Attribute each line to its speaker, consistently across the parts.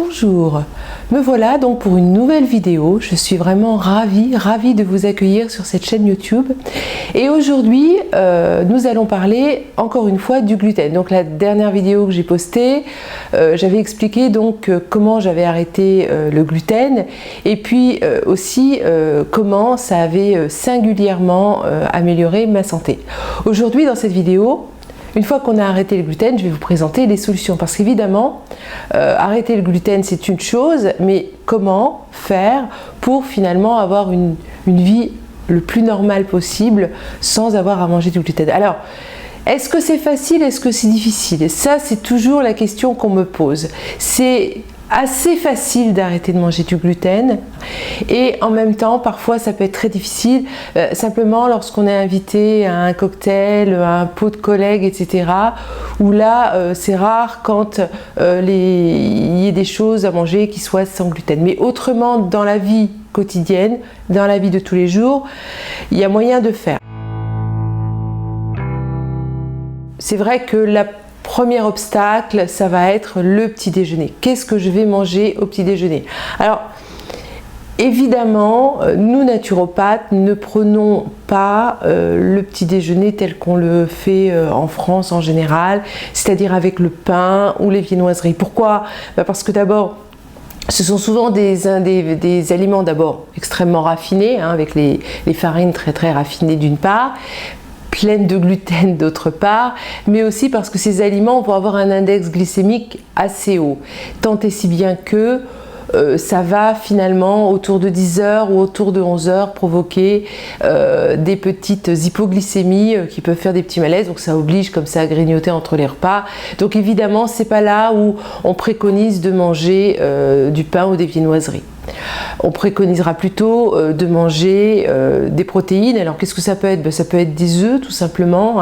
Speaker 1: Bonjour, me voilà donc pour une nouvelle vidéo. Je suis vraiment ravie de vous accueillir sur cette chaîne YouTube. Et aujourd'hui, nous allons parler encore une fois du gluten. Donc la dernière vidéo que j'ai postée, j'avais expliqué donc comment j'avais arrêté le gluten et puis aussi comment ça avait singulièrement amélioré ma santé. Aujourd'hui, dans cette vidéo, une fois qu'on a arrêté le gluten, je vais vous présenter les solutions. Parce qu'évidemment, arrêter le gluten, c'est une chose, mais comment faire pour finalement avoir une vie le plus normale possible sans avoir à manger du gluten? Alors, est-ce que c'est facile? Est-ce que c'est difficile? Ça, c'est toujours la question qu'on me pose. C'est assez facile d'arrêter de manger du gluten et en même temps parfois ça peut être très difficile simplement lorsqu'on est invité à un cocktail, à un pot de collègues, etc. où là c'est rare quand il y ait des choses à manger qui soient sans gluten, mais autrement dans la vie quotidienne, dans la vie de tous les jours, il y a moyen de faire. C'est vrai que la premier obstacle, ça va être le petit déjeuner. Qu'est-ce que je vais manger au petit déjeuner? Alors, évidemment, nous naturopathes ne prenons pas le petit déjeuner tel qu'on le fait en France en général, c'est-à-dire avec le pain ou les viennoiseries. Pourquoi? Parce que d'abord, ce sont souvent des aliments d'abord extrêmement raffinés, avec les farines très raffinées d'une part, pleine de gluten d'autre part, mais aussi parce que ces aliments vont avoir un index glycémique assez haut, tant et si bien que ça va finalement autour de 10 heures ou autour de 11 heures provoquer des petites hypoglycémies qui peuvent faire des petits malaises, donc ça oblige comme ça à grignoter entre les repas. Donc évidemment c'est pas là où on préconise de manger du pain ou des viennoiseries. On préconisera plutôt de manger des protéines. Alors qu'est-ce que ça peut être? Ça peut être des œufs tout simplement,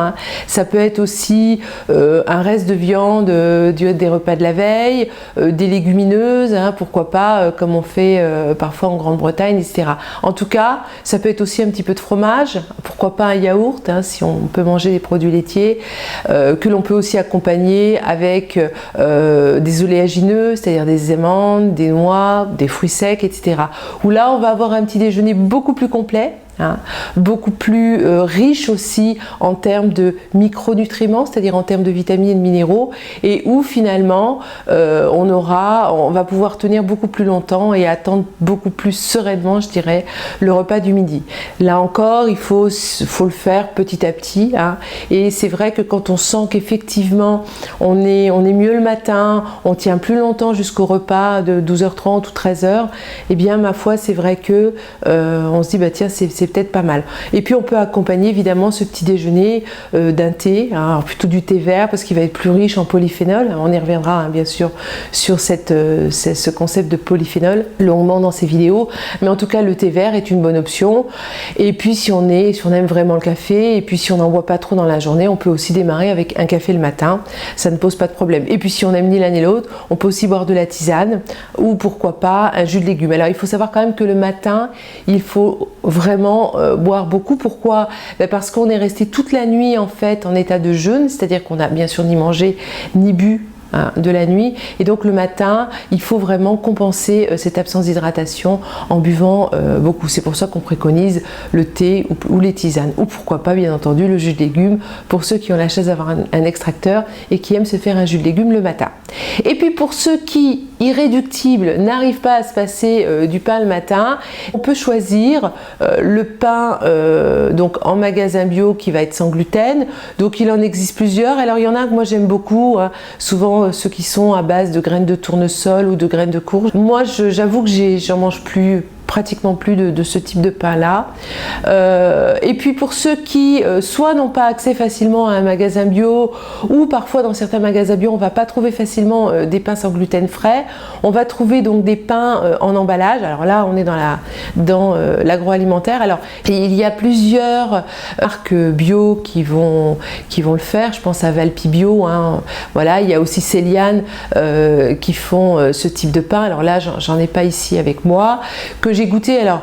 Speaker 1: ça peut être aussi un reste de viande des repas de la veille, des légumineuses, pourquoi pas comme on fait parfois en Grande-Bretagne, etc. En tout cas, ça peut être aussi un petit peu de fromage, pourquoi pas un yaourt, si on peut manger des produits laitiers, que l'on peut aussi accompagner avec des oléagineux, c'est-à-dire des amandes, des noix, des fruits secs, etc. Où là on va avoir un petit déjeuner beaucoup plus complet, beaucoup plus riche aussi en termes de micronutriments, c'est-à-dire en termes de vitamines et de minéraux, et où finalement on va pouvoir tenir beaucoup plus longtemps et attendre beaucoup plus sereinement, je dirais, le repas du midi. Là encore, il faut le faire petit à petit, et c'est vrai que quand on sent qu'effectivement on est mieux le matin, on tient plus longtemps jusqu'au repas de 12h30 ou 13h, et bien ma foi c'est vrai que on se dit tiens c'est peut-être pas mal. Et puis on peut accompagner évidemment ce petit déjeuner d'un thé, alors plutôt du thé vert parce qu'il va être plus riche en polyphénol. On y reviendra bien sûr sur ce concept de polyphénol longuement dans ces vidéos, mais en tout cas le thé vert est une bonne option. Et puis si on aime vraiment le café, et puis si on n'en boit pas trop dans la journée, on peut aussi démarrer avec un café le matin, ça ne pose pas de problème. Et puis si on aime ni l'un ni l'autre, on peut aussi boire de la tisane ou pourquoi pas un jus de légumes. Alors il faut savoir quand même que le matin, il faut vraiment boire beaucoup. Pourquoi? Parce qu'on est resté toute la nuit en fait en état de jeûne, c'est-à-dire qu'on n'a bien sûr ni mangé ni bu de la nuit, et donc le matin il faut vraiment compenser cette absence d'hydratation en buvant beaucoup. C'est pour ça qu'on préconise le thé ou les tisanes, ou pourquoi pas bien entendu le jus de légumes pour ceux qui ont la chance d'avoir un extracteur et qui aiment se faire un jus de légumes le matin. Et puis pour ceux qui, irréductibles, n'arrivent pas à se passer du pain le matin, on peut choisir le pain donc en magasin bio qui va être sans gluten. Donc il en existe plusieurs. Alors il y en a que moi j'aime beaucoup, souvent ceux qui sont à base de graines de tournesol ou de graines de courge. Moi j'avoue que j'en mange pratiquement plus de ce type de pain là. Et puis pour ceux qui soit n'ont pas accès facilement à un magasin bio, ou parfois dans certains magasins bio on va pas trouver facilement des pains sans gluten frais, on va trouver donc des pains en emballage. Alors là on est dans l'agroalimentaire. Alors il y a plusieurs marques bio qui vont le faire. Je pense à Valpi Bio, voilà. Il y a aussi Céliane qui font ce type de pain. Alors là j'en ai pas ici avec moi, que j'ai goûté. Alors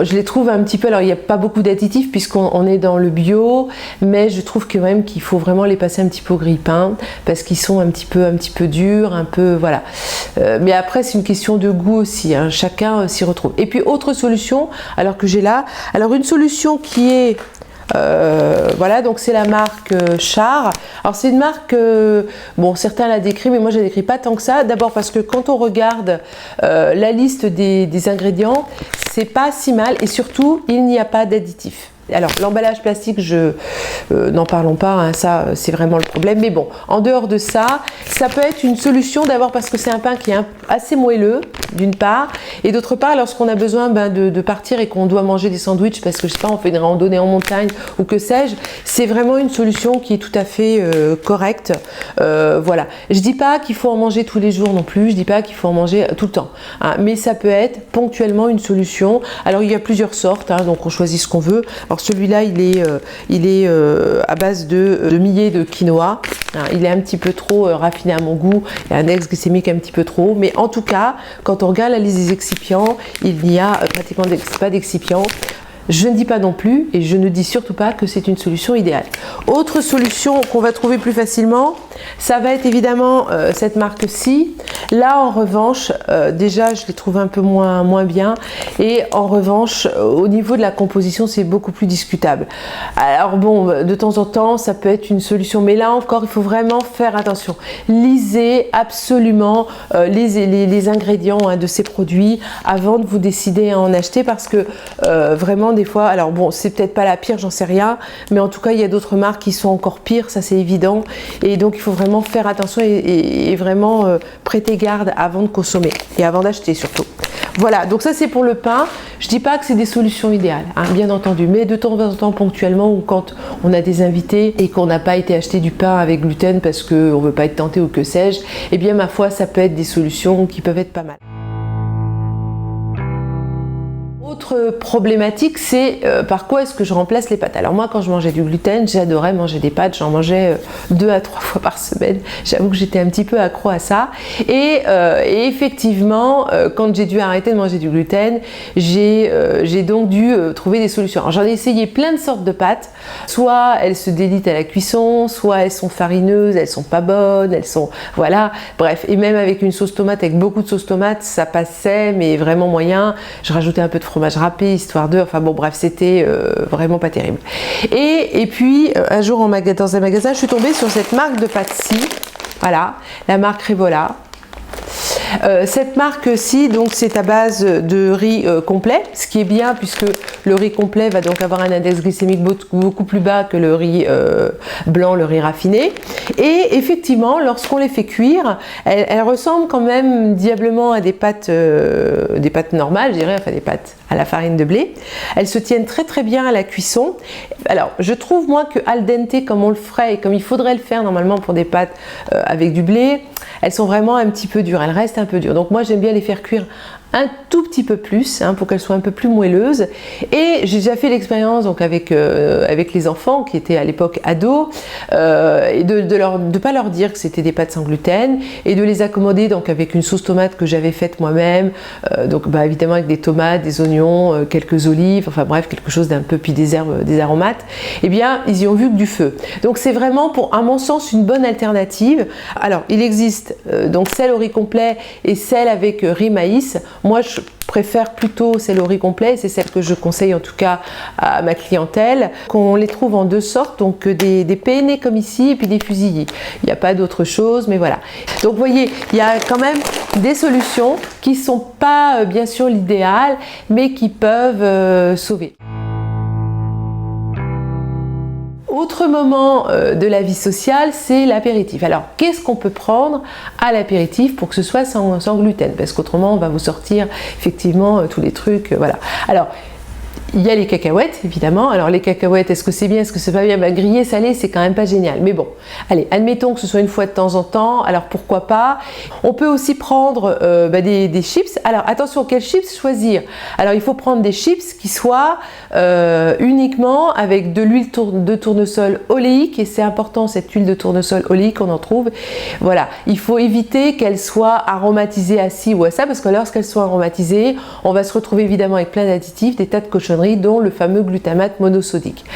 Speaker 1: je les trouve un petit peu, alors il n'y a pas beaucoup d'additifs puisqu'on est dans le bio, mais je trouve quand même qu'il faut vraiment les passer un petit peu au grille-pain parce qu'ils sont un petit peu durs, un peu, voilà. Mais après c'est une question de goût aussi, hein, chacun s'y retrouve. Et puis autre solution, alors que j'ai là, alors une solution qui est voilà, donc c'est la marque Char. Alors c'est une marque, bon certains la décrivent, mais moi je la décris pas tant que ça. D'abord parce que quand on regarde la liste des ingrédients, c'est pas si mal et surtout il n'y a pas d'additifs. Alors l'emballage plastique, n'en parlons pas, hein, ça c'est vraiment le problème. Mais bon, en dehors de ça, ça peut être une solution d'abord parce que c'est un pain qui est assez moelleux d'une part, et d'autre part lorsqu'on a besoin de partir et qu'on doit manger des sandwichs parce que je sais pas, on fait une randonnée en montagne ou que sais-je, c'est vraiment une solution qui est tout à fait correcte. Voilà, je dis pas qu'il faut en manger tous les jours non plus, je dis pas qu'il faut en manger tout le temps, hein, mais ça peut être ponctuellement une solution. Alors il y a plusieurs sortes, hein, donc on choisit ce qu'on veut. Alors celui-là, il est à base de millet de quinoa. Hein, il est un petit peu trop raffiné à mon goût. Il y a un index glycémique un petit peu trop haut. Mais en tout cas, quand on regarde la liste des excipients, il n'y a pratiquement pas d'excipients. Je ne dis pas non plus, et je ne dis surtout pas que c'est une solution idéale. Autre solution qu'on va trouver plus facilement, ça va être évidemment cette marque-ci. Là, en revanche, déjà, je les trouve un peu moins bien. Et en revanche, au niveau de la composition, c'est beaucoup plus discutable. Alors bon, de temps en temps, ça peut être une solution. Mais là encore, il faut vraiment faire attention. Lisez absolument les ingrédients, hein, de ces produits avant de vous décider à en acheter parce que vraiment, des fois, alors bon, c'est peut-être pas la pire, j'en sais rien, mais en tout cas, il y a d'autres marques qui sont encore pires, ça c'est évident. Et donc, il faut vraiment faire attention et vraiment prêter garde avant de consommer et avant d'acheter surtout. Voilà, donc ça c'est pour le pain. Je dis pas que c'est des solutions idéales, hein, bien entendu, mais de temps en temps, ponctuellement, ou quand on a des invités et qu'on n'a pas été acheter du pain avec gluten parce qu'on veut pas être tenté ou que sais-je, eh bien ma foi, ça peut être des solutions qui peuvent être pas mal. Autre problématique, c'est par quoi est-ce que je remplace les pâtes. Alors moi, quand je mangeais du gluten, j'adorais manger des pâtes, j'en mangeais 2 à 3 fois par semaine. J'avoue que j'étais un petit peu accro à ça. Et effectivement, quand j'ai dû arrêter de manger du gluten, j'ai donc dû trouver des solutions. Alors j'en ai essayé plein de sortes de pâtes. Soit elles se délitent à la cuisson, soit elles sont farineuses, elles sont pas bonnes, elles sont... Voilà, bref. Et même avec une sauce tomate, avec beaucoup de sauce tomate, ça passait, mais vraiment moyen. Je rajoutais un peu de fromage râpé, histoire de... Enfin bon, bref, c'était vraiment pas terrible. Et puis, un jour dans un magasin, je suis tombée sur cette marque de pâtes-ci. Voilà, la marque Rivola. Cette marque-ci, donc c'est à base de riz complet, ce qui est bien puisque le riz complet va donc avoir un index glycémique beaucoup plus bas que le riz blanc, le riz raffiné. Et effectivement, lorsqu'on les fait cuire, elles ressemblent quand même diablement à des pâtes normales, je dirais, enfin des pâtes à la farine de blé. Elles se tiennent très très bien à la cuisson. Alors, je trouve moi que al dente, comme on le ferait et comme il faudrait le faire normalement pour des pâtes avec du blé, elles sont vraiment un petit peu dures, elles restent un peu dures. Donc moi j'aime bien les faire cuire un tout petit peu plus, hein, pour qu'elles soient un peu plus moelleuses. Et j'ai déjà fait l'expérience donc avec les enfants qui étaient à l'époque ados, et de pas leur dire que c'était des pâtes sans gluten et de les accommoder donc avec une sauce tomate que j'avais faite moi-même, donc évidemment avec des tomates, des oignons, quelques olives, enfin bref quelque chose d'un peu, puis des herbes, des aromates. Eh bien ils y ont vu que du feu. Donc c'est vraiment, à mon sens, une bonne alternative. Alors il existe donc celle au riz complet et celle avec riz maïs. Moi, je préfère plutôt celle au riz complet, c'est celle que je conseille en tout cas à ma clientèle. Qu'on les trouve en 2 sortes, donc des penne comme ici et puis des fusillés. Il n'y a pas d'autre chose, mais voilà. Donc vous voyez, il y a quand même des solutions qui ne sont pas bien sûr l'idéal, mais qui peuvent sauver. Autre moment de la vie sociale, c'est l'apéritif. Alors, qu'est-ce qu'on peut prendre à l'apéritif pour que ce soit sans gluten? Parce qu'autrement, on va vous sortir effectivement tous les trucs, voilà. Alors, Il y a les cacahuètes, évidemment. Alors les cacahuètes, est-ce que c'est bien, est-ce que c'est pas bien? Grillé, salé, c'est quand même pas génial. Mais bon, allez, admettons que ce soit une fois de temps en temps, alors pourquoi pas. On peut aussi prendre des chips. Alors attention, quels chips choisir? Alors il faut prendre des chips qui soient uniquement avec de l'huile de tournesol oléique, et c'est important, cette huile de tournesol oléique, on en trouve. Voilà, il faut éviter qu'elle soit aromatisée à ci ou à ça, parce que lorsqu'elles sont aromatisées, on va se retrouver évidemment avec plein d'additifs, des tas de cochonneries, dont le fameux glutamate monosodique.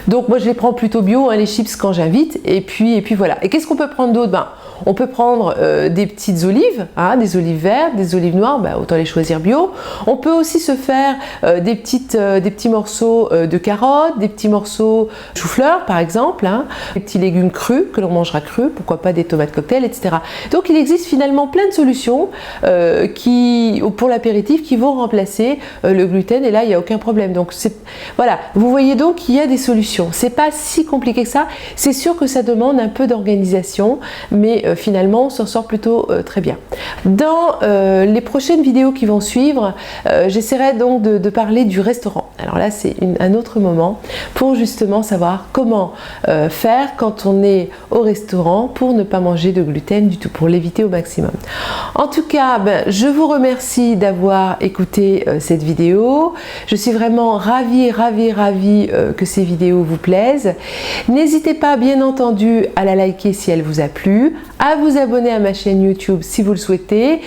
Speaker 1: Donc moi je les prends plutôt bio, hein, les chips quand j'invite, et puis voilà. Et qu'est-ce qu'on peut prendre d'autre? On peut prendre des petites olives, hein, des olives vertes, des olives noires, autant les choisir bio. On peut aussi se faire des petits morceaux de carottes, des petits morceaux de chou-fleur par exemple, hein, des petits légumes crus que l'on mangera crus, pourquoi pas des tomates cocktail, etc. Donc il existe finalement plein de solutions pour l'apéritif qui vont remplacer le gluten, et là il n'y a aucun problème. Donc voilà, vous voyez donc qu'il y a des solutions. C'est pas si compliqué que ça. C'est sûr que ça demande un peu d'organisation, mais finalement on s'en sort plutôt très bien. Dans les prochaines vidéos qui vont suivre, j'essaierai donc de parler du restaurant. Alors là c'est un autre moment pour justement savoir comment faire quand on est au restaurant pour ne pas manger de gluten du tout, pour l'éviter au maximum. En tout cas, je vous remercie d'avoir écouté cette vidéo. Je suis vraiment ravie que ces vidéos vous plaisent. N'hésitez pas bien entendu à la liker si elle vous a plu, à vous abonner à ma chaîne YouTube si vous le souhaitez,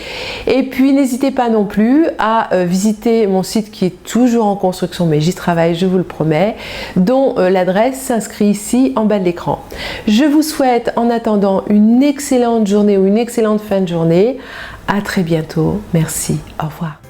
Speaker 1: et puis n'hésitez pas non plus à visiter mon site qui est toujours en construction, mais j'y travaille, je vous le promets, dont l'adresse s'inscrit ici en bas de l'écran. Je vous souhaite en attendant une excellente journée ou une excellente fin de journée. À très bientôt. Merci. Au revoir.